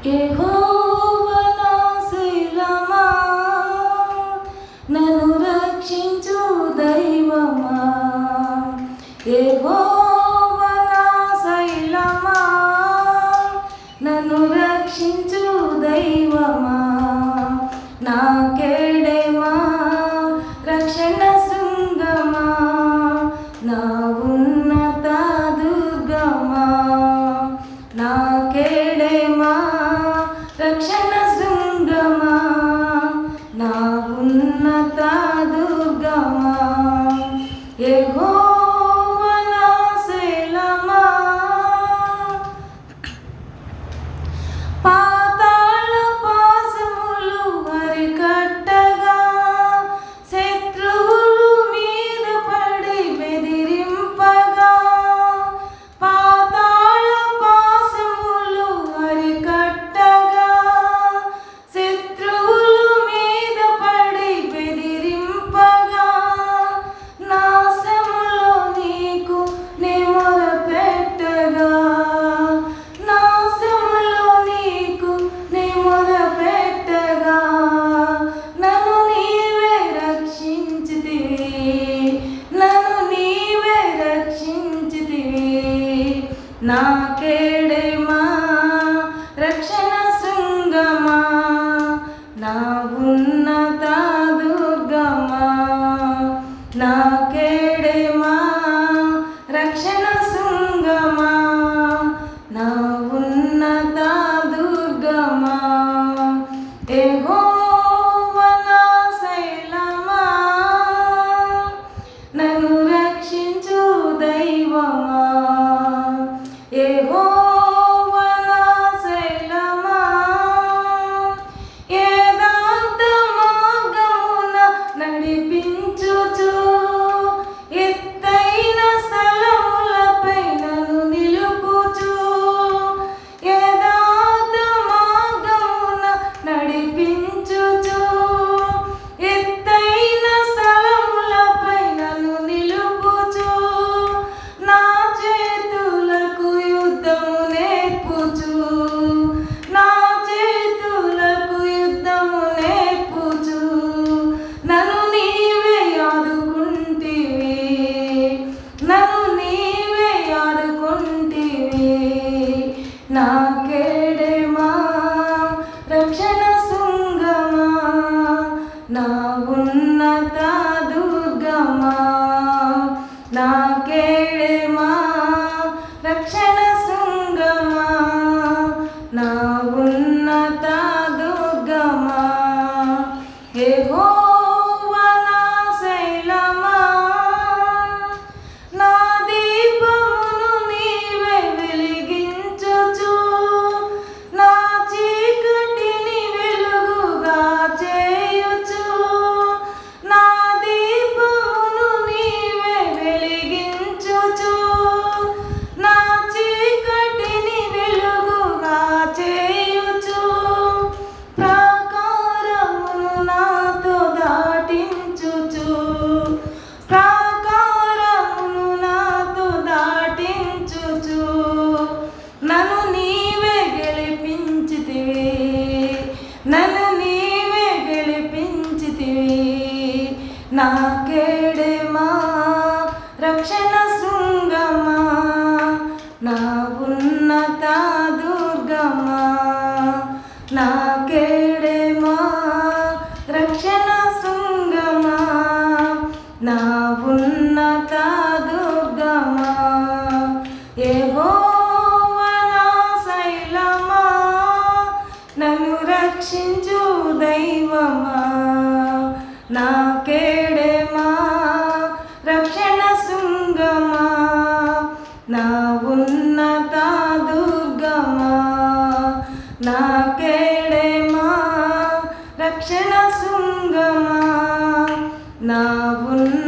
యెహోవా నా శైలమా, నన్ను రక్షించు దైవమా. యెహోవా నా శైలమా, నన్ను రక్షించు దైవమా. నా కేడెమా, రక్షణ శృంగమా, నా ఉన్నత దుర్గమా. నా కేడెమా, రక్షణ శృంగమా, నా ఉన్నత దుర్గమా. యెహోవా నా శైలమా, పాతాళ పాశములు అరికట్టగా, శత్రువులు మీద పడి బెదిరింపగా. పాతాళ పాశములు అరికట్టగా, శత్రువులు మీద పడి బెదిరింపగా. నాశములో నీకు నే మొరపెట్టగా, నాశములో నీకు నే మొరపెట్టగా. నన్ను నీవే రక్షించితివి, నన్ను నీవే రక్షించితివి. నా కేడెమా, రక్షణ శృంగమా, నా ఉన్నత దుర్గమా. నా కేడెమా, రక్షణ శృంగమా, నా ఉన్నత దుర్గమా. యెహోవా నా శైలమా, నన్ను రక్షించు దైవమా. యెహోవా నా శైలమా, యథార్థ మార్గమున నడిపించుచు, ఎత్తైన స్థలములపై నన్ను నిలుపుచు. యథార్థ మార్గమున నడిపించుచు, ఎత్తైన స్థలములపై నన్ను నిలుపుచు. నా చేతులకు యుద్ధము నేర్పుచు, నా చేతులకు యుద్ధము నేర్పుచు. నన్ను నీవే ఆదుకుంటివి, నన్ను నీవే ఆదుకుంటివి. నా కేడెమా, రక్షణ శృంగమా, నా ఉన్నత దుర్గమా. నా కేడెమా, రక్షణ శృంగమా, నా ఉన్నత దుర్గమా. యెహోవా నా శైలమా, నా దీపమును నీవే వెలిగించుచు, నా చీకటిని వెలుగుగా చేయుచు. నా దీపమును నీవే వెలిగించుచు, నా చీకటిని వెలుగుగా చేయుచు. ప్రాకారమును నాతో దాటించుచు, ప్రాకారమును నాతో దాటించుచు. నన్ను నీవే గెలిపించితివి, నన్ను నీవే గెలిపించితివి. నా కేడెమా, రక్షణ శృంగమా, నా ఉన్నత దుర్గమా. నా కేడెమా, రక్షణ శృంగమా, నా ఉన్నత దుర్గమా. యెహోవా నా శైలమా, నన్ను రక్షించు దైవమా. నా కేడెమా, రక్షణ శృంగమా, నా ఉన్నత దుర్గమా. నా కేడెమా, రక్షణ శృంగమా, నా ఉన్నత